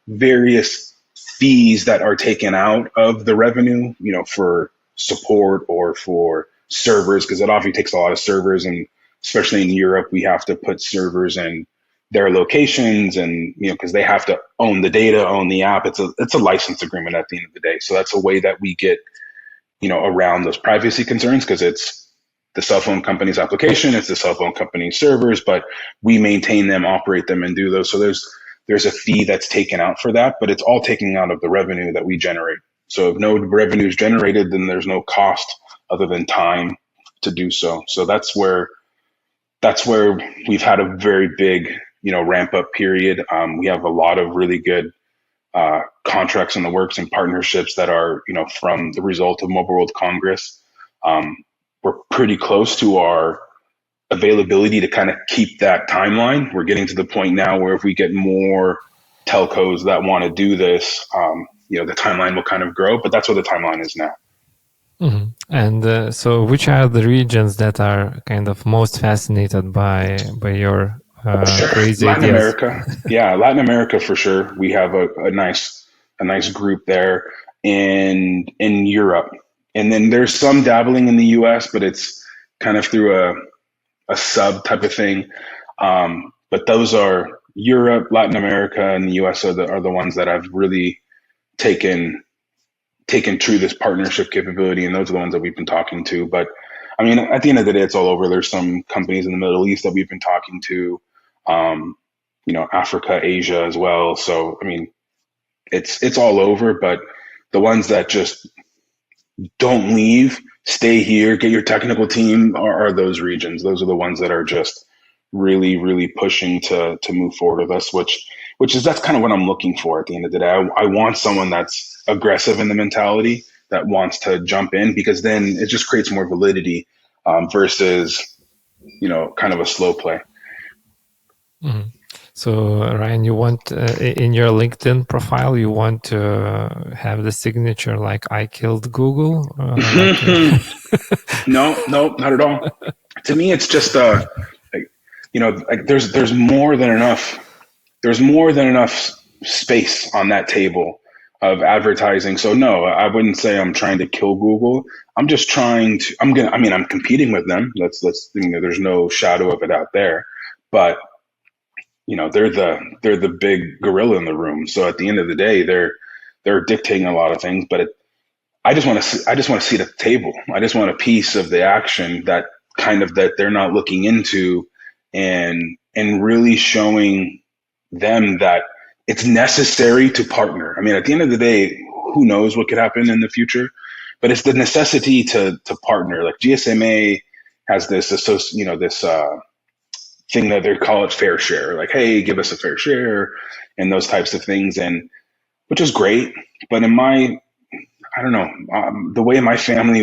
Speaker 1: various fees that are taken out of the revenue, for support or for servers, because it often takes a lot of servers. And especially in Europe, we have to put servers in their locations, and because they have to own the data, own the app. It's a license agreement at the end of the day. So that's a way that we get around those privacy concerns, because it's the cell phone company's application, it's the cell phone company's servers, but we maintain them, operate them, and do those. So there's a fee that's taken out for that, but it's all taken out of the revenue that we generate. So if no revenue is generated, then there's no cost other than time to do so. So that's where we've had a very big ramp up period. We have a lot of really good contracts in the works and partnerships that are from the result of Mobile World Congress. We're pretty close to our availability to kind of keep that timeline. We're getting to the point now where if we get more telcos that want to do this, the timeline will kind of grow, but that's what the timeline is now.
Speaker 3: Mm-hmm. And so which are the regions that are kind of most fascinated by your crazy
Speaker 1: Latin
Speaker 3: ideas?
Speaker 1: America. Yeah, Latin America for sure. We have a nice group there, and in Europe. And then there's some dabbling in the US, but it's kind of through a sub type of thing. But those are Europe, Latin America, and the US are the ones that I've really taken through this partnership capability, and those are the ones that we've been talking to. But I mean, at the end of the day, it's all over. There's some companies in the Middle East that we've been talking to, Africa, Asia as well. So I mean, it's all over. But the ones that just don't leave, stay here, get your technical team are those regions. Those are the ones that are just really, really pushing to move forward with us, that's kind of what I'm looking for at the end of the day. I want someone that's aggressive in the mentality, that wants to jump in, because then it just creates more validity. versus, kind of a slow play.
Speaker 3: Mhm. So, Ryan, you want in your LinkedIn profile, you want to have the signature like "I killed Google"?
Speaker 1: No, not at all. To me, it's just there's more than enough. There's more than enough space on that table of advertising. So no, I wouldn't say I'm trying to kill Google. I'm just trying to. I'm competing with them. There's no shadow of it out there, but they're the big gorilla in the room. So at the end of the day, they're dictating a lot of things. But I just want to see at the table. I just want a piece of the action that they're not looking into, and really showing them that it's necessary to partner. I mean, at the end of the day, who knows what could happen in the future, but it's the necessity to partner. Like GSMA has this thing that they call it fair share, like, hey, give us a fair share and those types of things, and which is great. But I don't know, the way my family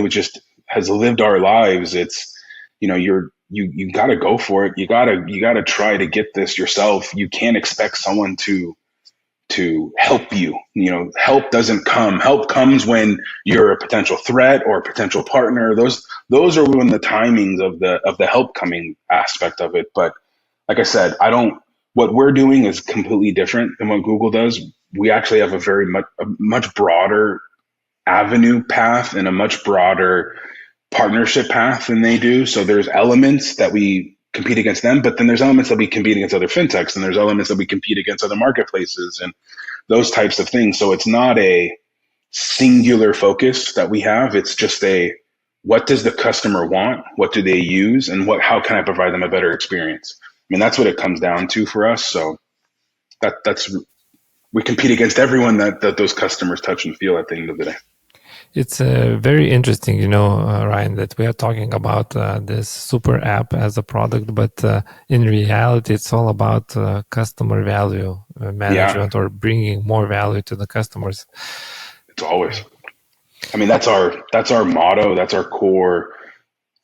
Speaker 1: has lived our lives, it's, you got to go for it. You got to try to get this yourself. You can't expect someone to help you. Help doesn't come. Help comes when you're a potential threat or a potential partner. Those are when the timings of the help coming aspect of it. But like I said, what we're doing is completely different than what Google does. We actually have a much broader avenue path and a much broader partnership path than they do. So there's elements that we compete against them, but then there's elements that we compete against other fintechs, and there's elements that we compete against other marketplaces and those types of things. So it's not a singular focus that we have. It's just what does the customer want? What do they use? And how can I provide them a better experience? I mean, that's what it comes down to for us. So we compete against everyone that those customers touch and feel at the end of the day.
Speaker 3: It's very interesting, Ryan, that we are talking about this super app as a product, but in reality, it's all about customer value management or bringing more value to the customers.
Speaker 1: It's always. I mean, that's our motto. That's our core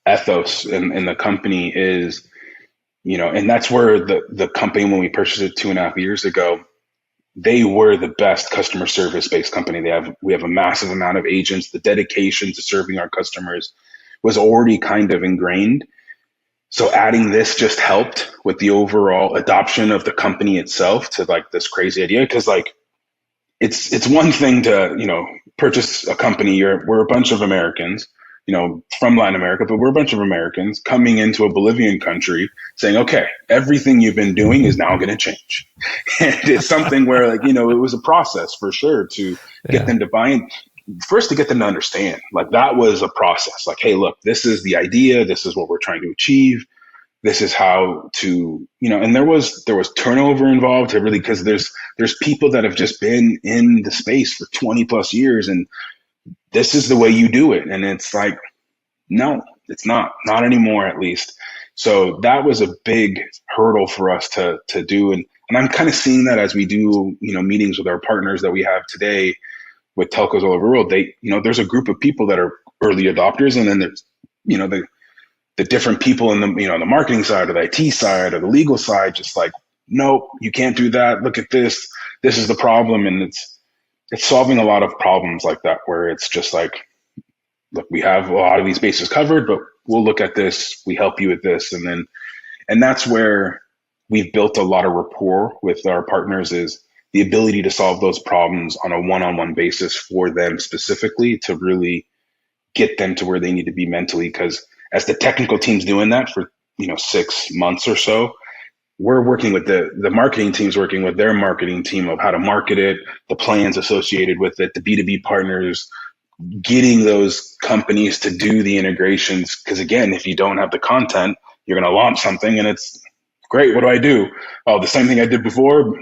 Speaker 1: ethos in the company is, and that's where the company, when we purchased it 2.5 years ago, they were the best customer service based company. We have a massive amount of agents. The dedication to serving our customers was already kind of ingrained. So adding this just helped with the overall adoption of the company itself to like this crazy idea. Cause like, it's one thing to, purchase a company. We're a bunch of Americans, from Latin America, but we're a bunch of Americans coming into a Bolivian country saying, okay, everything you've been doing is now going to change. And it's something where it was a process for sure to get them to buy in. First, to get them to understand, like that was a process. Like, hey, look, this is the idea. This is what we're trying to achieve. This is how to, and there was turnover involved really, because there's people that have just been in the space for 20 plus years, and this is the way you do it. And it's like, no, it's not anymore, at least. So that was a big hurdle for us to do. And I'm kind of seeing that as we do, meetings with our partners that we have today with telcos all over the world. There's a group of people that are early adopters, and then there's, the different people in the, the marketing side or the IT side or the legal side, just like, nope, you can't do that. Look at this. This is the problem. And it's solving a lot of problems like that, where it's just like, look, we have a lot of these bases covered, but we'll look at this. We help you with this. And that's where we've built a lot of rapport with our partners, is the ability to solve those problems on a one-on-one basis for them specifically, to really get them to where they need to be mentally. Because as the technical team's doing that for 6 months or so, we're working with the marketing team's working with their marketing team of how to market it, the plans associated with it, the B2B partners, getting those companies to do the integrations. Because again, if you don't have the content, you're going to launch something and it's great. What do I do? Oh, the same thing I did before.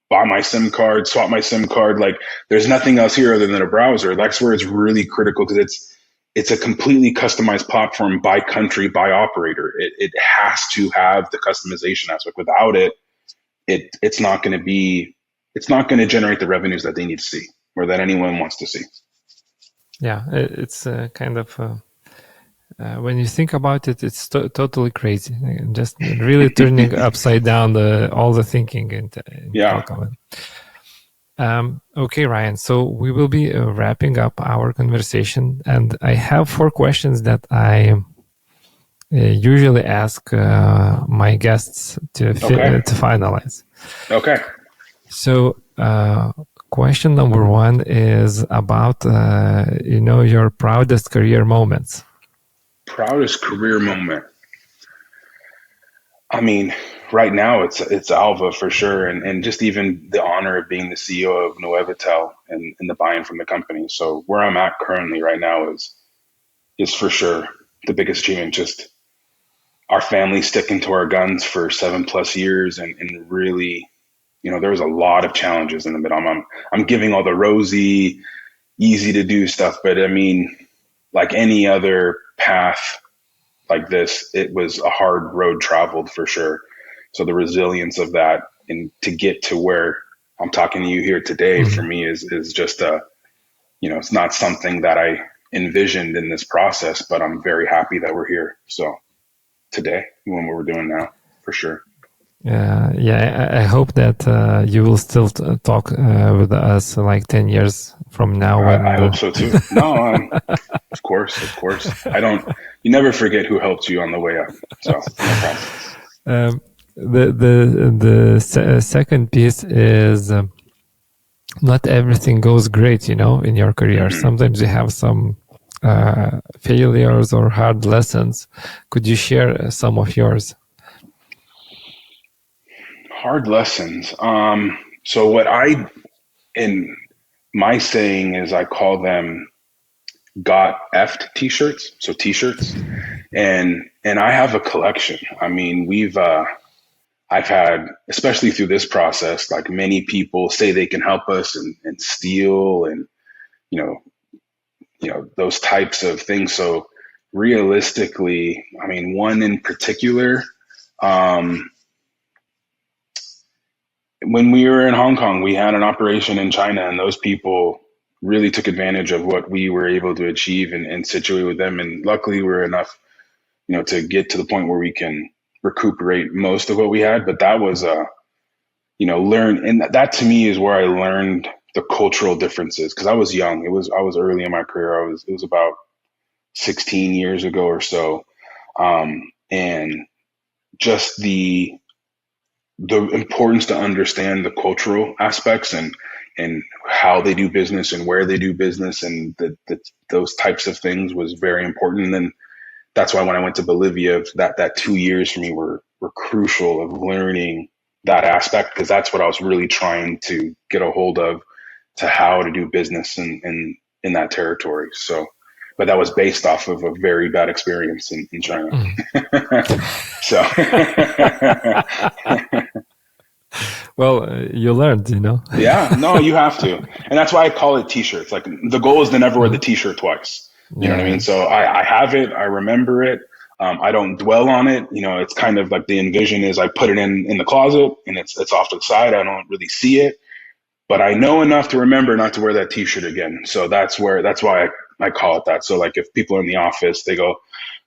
Speaker 1: Buy my SIM card, swap my SIM card. Like, there's nothing else here other than a browser. That's where it's really critical, because it's a completely customized platform by country, by operator. It has to have the customization aspect. Without it, it's not going to generate the revenues that they need to see, or that anyone wants to see.
Speaker 3: Yeah, it's kind of When you think about it, it's totally crazy. Just really turning upside down all the thinking in
Speaker 1: Yeah.
Speaker 3: telecom. Okay, Ryan. So we will be wrapping up our conversation, and I have 4 questions that I usually ask my guests to finalize.
Speaker 1: Okay.
Speaker 3: So, question number 1 is about your proudest career moments.
Speaker 1: Proudest career moment. I mean, right now it's Alva for sure, and just even the honor of being the CEO of Nuevatel and the buy-in from the company. So where I'm at currently right now is for sure the biggest achievement. Just our family sticking to our guns for 7+ years, and really, there was a lot of challenges in the middle. I'm giving all the rosy, easy to do stuff, but I mean, like any other path like this, it was a hard road traveled for sure. So the resilience of that and to get to where I'm talking to you here today for me is just it's not something that I envisioned in this process, but I'm very happy that we're here. So today, when we're doing now, for sure.
Speaker 3: I hope that you will still talk with us like 10 years from now.
Speaker 1: I hope so too. No, of course. You never forget who helped you on the way up. So no problem.
Speaker 3: The second piece is not everything goes great, in your career. Sometimes you have some failures or hard lessons. Could you share some of yours?
Speaker 1: Hard lessons. So what in my saying is I call them got effed t-shirts. So t-shirts. And I have a collection. I mean, I've had, especially through this process, like many people say they can help us and steal and, those types of things. So realistically, I mean, one in particular, when we were in Hong Kong, we had an operation in China, and those people really took advantage of what we were able to achieve and situate with them. And luckily, we were enough, to get to the point where we can recuperate most of what we had. But that was learn, and that to me is where I learned the cultural differences, because I was young. I was early in my career. It was about 16 years ago or so, and just the importance to understand the cultural aspects and how they do business and where they do business and those types of things was very important. And then that's why when I went to Bolivia, that 2 years for me were crucial of learning that aspect, because that's what I was really trying to get a hold of, to how to do business in that territory. So, but that was based off of a very bad experience in China. So,
Speaker 3: well, you learned,
Speaker 1: Yeah, no, you have to, and that's why I call it t-shirts. Like the goal is to never wear the t-shirt twice. You know what I mean? So I have it, I remember it. I don't dwell on it. It's kind of like the envision is I put it in the closet and it's off to the side. I don't really see it, but I know enough to remember not to wear that t-shirt again. So that's why I call it that. So like if people are in the office, they go,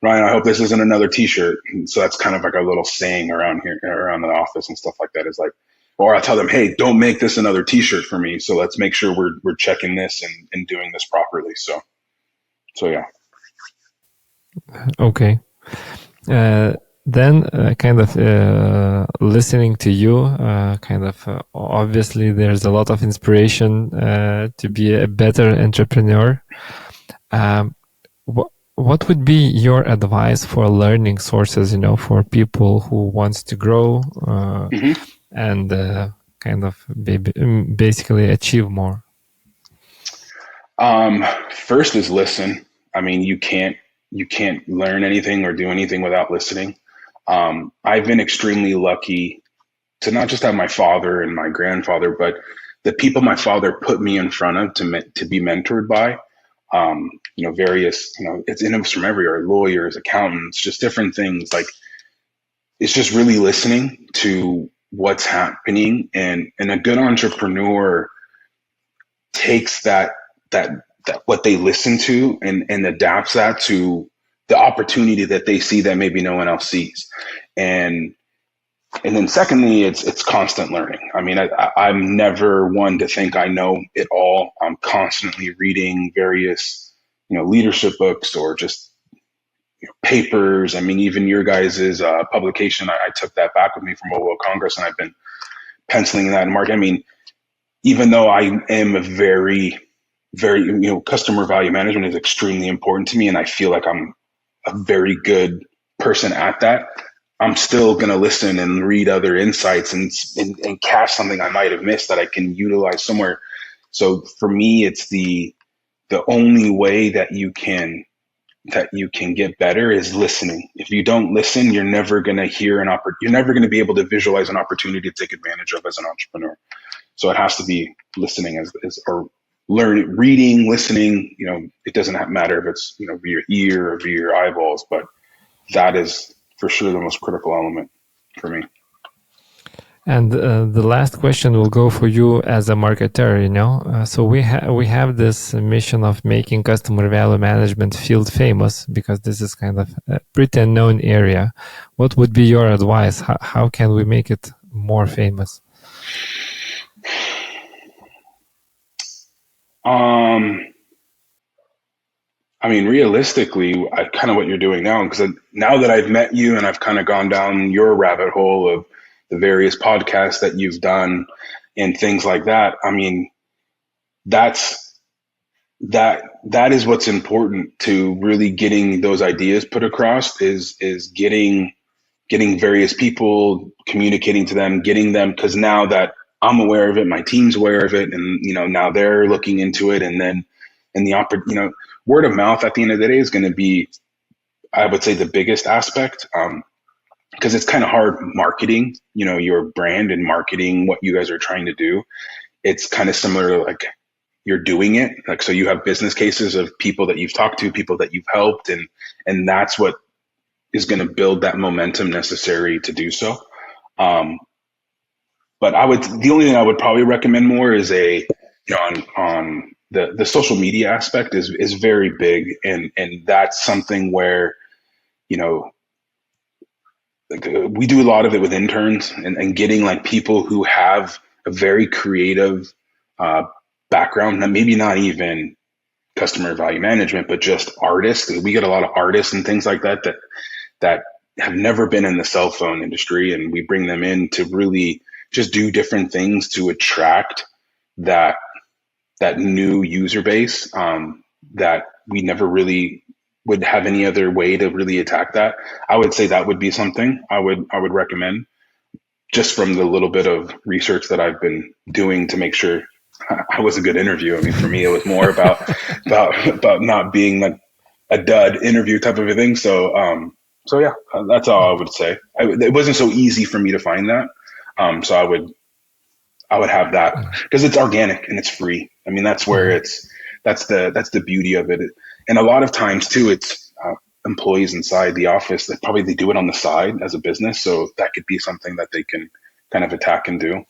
Speaker 1: Ryan, I hope this isn't another t-shirt. And so that's kind of like a little saying around here, around the office and stuff like that, is like, or I'll tell them, hey, don't make this another t-shirt for me. So let's make sure we're checking this and doing this properly. So yeah.
Speaker 3: Okay. Then kind of listening to you, obviously there's a lot of inspiration to be a better entrepreneur. What would be your advice for learning sources, for people who wants to grow and kind of basically achieve more?
Speaker 1: First is listen. I mean, you can't learn anything or do anything without listening. I've been extremely lucky to not just have my father and my grandfather, but the people my father put me in front of to be mentored by. Various, it's from everywhere, lawyers, accountants, just different things. Like, it's just really listening to what's happening, and a good entrepreneur takes that what they listen to and adapts that to the opportunity that they see that maybe no one else sees. And then secondly, it's constant learning. I mean, I'm never one to think I know it all. I'm constantly reading various, leadership books or just papers. I mean, even your guys' publication, I took that back with me from Mobile Congress, and I've been penciling that in market. I mean, even though I am a very, customer value management is extremely important to me, and I feel like I'm a very good person at that, I'm still going to listen and read other insights and catch something I might have missed that I can utilize somewhere. So for me, it's the only way that you can get better is listening. If you don't listen, you're never going to hear you're never going to be able to visualize an opportunity to take advantage of as an entrepreneur. So it has to be listening or learning, reading, listening. It doesn't matter if it's via your ear or via your eyeballs, but that is for sure the most critical element for me.
Speaker 3: And the last question will go for you as a marketer. So we have this mission of making customer value management field famous, because this is kind of a pretty unknown area. What would be your advice? How can we make it more famous?
Speaker 1: I mean, realistically, kind of what you're doing now, because now that I've met you and I've kind of gone down your rabbit hole of the various podcasts that you've done and things like that. I mean, that is what's important to really getting those ideas put across is getting various people, communicating to them, getting them, because now that I'm aware of it, my team's aware of it, and now they're looking into it, and then word of mouth at the end of the day is going to be, I would say, the biggest aspect, because it's kind of hard marketing, your brand and marketing what you guys are trying to do. It's kind of similar to like you're doing it. Like, so you have business cases of people that you've talked to, people that you've helped, and that's what is going to build that momentum necessary to do so. But the only thing I would probably recommend more is on the social media aspect is very big. And that's something where, we do a lot of it with interns and getting like people who have a very creative background, that maybe not even customer value management, but just artists. We get a lot of artists and things like that have never been in the cell phone industry, and we bring them in to really just do different things to attract that new user base that we never really would have any other way to really attack that. I would say that would be something I would recommend, just from the little bit of research that I've been doing to make sure I was a good interview. I mean, for me, it was more about not being like a dud interview type of a thing. So yeah, that's all I would say. It wasn't so easy for me to find that. So I would have that because it's organic and it's free. I mean, that's where that's the beauty of it. And a lot of times too, it's employees inside the office that probably they do it on the side as a business. So that could be something that they can kind of attack and do.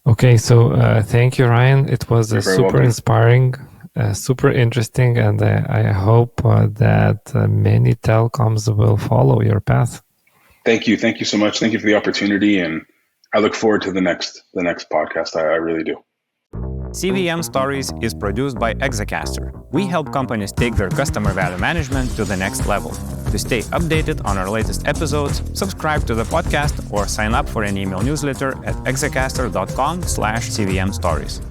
Speaker 3: Okay. So thank you, Ryan. It was super
Speaker 1: welcome.
Speaker 3: inspiring, super interesting. And I hope that many telecoms will follow your path.
Speaker 1: Thank you. Thank you so much. Thank you for the opportunity. And I look forward to the next podcast. I really do.
Speaker 2: CVM Stories is produced by Exacaster. We help companies take their customer value management to the next level. To stay updated on our latest episodes, subscribe to the podcast or sign up for an email newsletter at exacaster.com/CVM Stories.